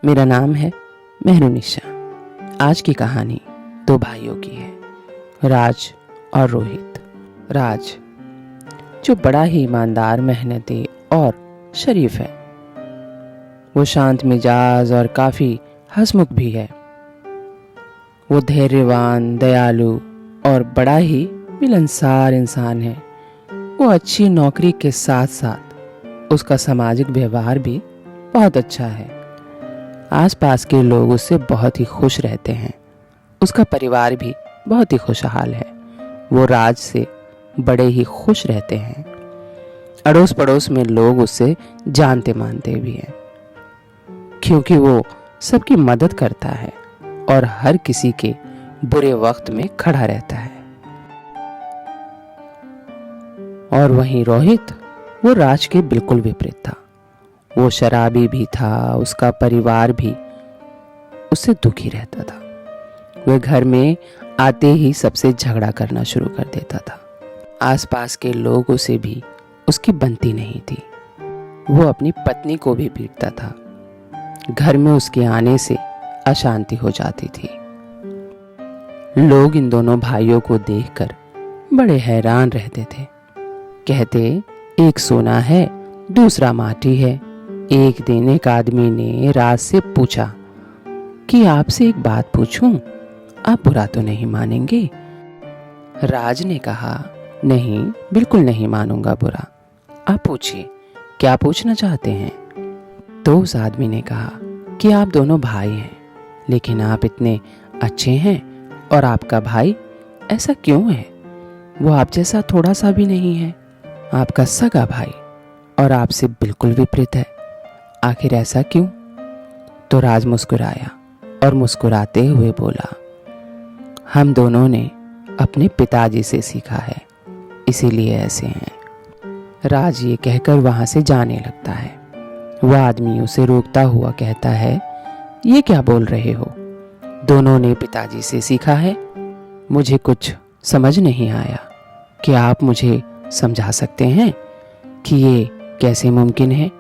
मेरा नाम है मेहरुनिशा। आज की कहानी दो भाइयों की है, राज और रोहित। राज जो बड़ा ही ईमानदार, मेहनती और शरीफ है। वो शांत मिजाज और काफ़ी हंसमुख भी है। वो धैर्यवान, दयालु और बड़ा ही मिलनसार इंसान है। वो अच्छी नौकरी के साथ साथ उसका सामाजिक व्यवहार भी बहुत अच्छा है। आसपास के लोग उससे बहुत ही खुश रहते हैं। उसका परिवार भी बहुत ही खुशहाल है। वो राज से बड़े ही खुश रहते हैं। अड़ोस पड़ोस में लोग उससे जानते मानते भी हैं, क्योंकि वो सबकी मदद करता है और हर किसी के बुरे वक्त में खड़ा रहता है। और वहीं रोहित, वो राज के बिल्कुल विपरीत था। वो शराबी भी था, उसका परिवार भी उससे दुखी रहता था। वह घर में आते ही सबसे झगड़ा करना शुरू कर देता था। आसपास के लोगों से भी उसकी बनती नहीं थी। वो अपनी पत्नी को भी पीटता था। घर में उसके आने से अशांति हो जाती थी। लोग इन दोनों भाइयों को देखकर बड़े हैरान रहते थे। कहते, एक सोना है, दूसरा माटी है। एक दिन एक आदमी ने राज से पूछा कि आपसे एक बात पूछूं, आप बुरा तो नहीं मानेंगे? राज ने कहा, नहीं, बिल्कुल नहीं मानूंगा बुरा। आप पूछिए, क्या पूछना चाहते हैं? तो उस आदमी ने कहा कि आप दोनों भाई हैं, लेकिन आप इतने अच्छे हैं और आपका भाई ऐसा क्यों है? वो आप जैसा थोड़ा सा भी नहीं है। आपका सगा भाई और आपसे बिल्कुल विपरीत है। आखिर ऐसा क्यों? तो राज मुस्कुराया और मुस्कुराते हुए बोला, हम दोनों ने अपने पिताजी से सीखा है, इसीलिए ऐसे हैं। राज ये कहकर वहां से जाने लगता है। वह आदमी उसे रोकता हुआ कहता है, ये क्या बोल रहे हो? दोनों ने पिताजी से सीखा है? मुझे कुछ समझ नहीं आया। क्या आप मुझे समझा सकते हैं कि ये कैसे मुमकिन है?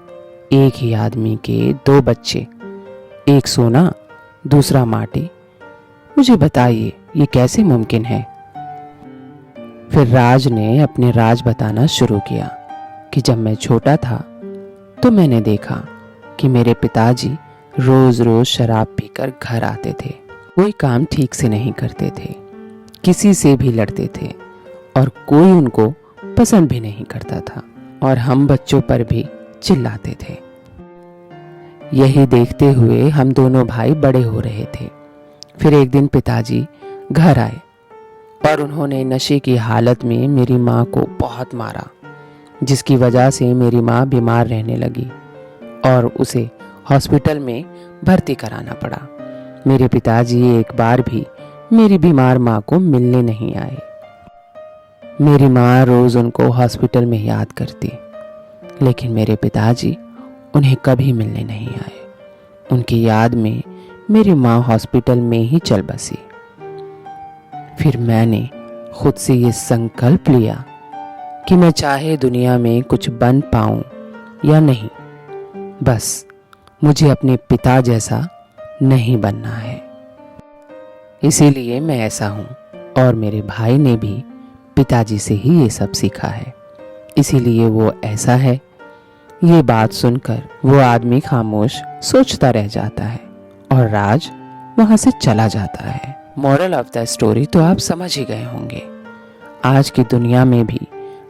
एक ही आदमी के दो बच्चे, एक सोना, दूसरा माटी। मुझे बताइए, ये कैसे मुमकिन है? फिर राज ने अपने राज बताना शुरू किया कि जब मैं छोटा था तो मैंने देखा कि मेरे पिताजी रोज रोज शराब पीकर घर आते थे। कोई काम ठीक से नहीं करते थे, किसी से भी लड़ते थे और कोई उनको पसंद भी नहीं करता था, और हम बच्चों पर भी चिल्लाते थे। यही देखते हुए हम दोनों भाई बड़े हो रहे थे। फिर एक दिन पिताजी घर आए और उन्होंने नशे की हालत में मेरी माँ को बहुत मारा, जिसकी वजह से मेरी माँ बीमार रहने लगी और उसे हॉस्पिटल में भर्ती कराना पड़ा। मेरे पिताजी एक बार भी मेरी बीमार माँ को मिलने नहीं आए। मेरी माँ रोज उनको हॉस्पिटल में याद करती, लेकिन मेरे पिताजी उन्हें कभी मिलने नहीं आए। उनकी याद में मेरी माँ हॉस्पिटल में ही चल बसी। फिर मैंने खुद से ये संकल्प लिया कि मैं चाहे दुनिया में कुछ बन पाऊं या नहीं, बस मुझे अपने पिता जैसा नहीं बनना है। इसीलिए मैं ऐसा हूं, और मेरे भाई ने भी पिताजी से ही ये सब सीखा है, इसीलिए वो ऐसा है। ये बात सुनकर वो आदमी खामोश सोचता रह जाता है और राज वहां से चला जाता है। मॉरल ऑफ द स्टोरी तो आप समझ ही गए होंगे। आज की दुनिया में भी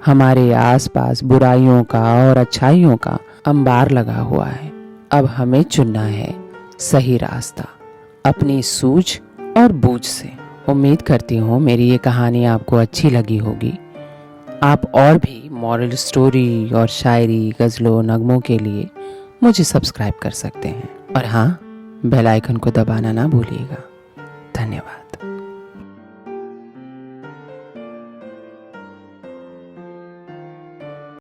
हमारे आसपास बुराइयों का और अच्छाइयों का अंबार लगा हुआ है। अब हमें चुनना है सही रास्ता, अपनी सूझ और बूझ से। उम्मीद करती हूँ मेरी ये कहानी आपको अच्छी लगी होगी। आप और भी मॉरल स्टोरी और शायरी, गज़लों, नगमों के लिए मुझे सब्सक्राइब कर सकते हैं। और हाँ, बेल आइकन को दबाना ना भूलिएगा। धन्यवाद।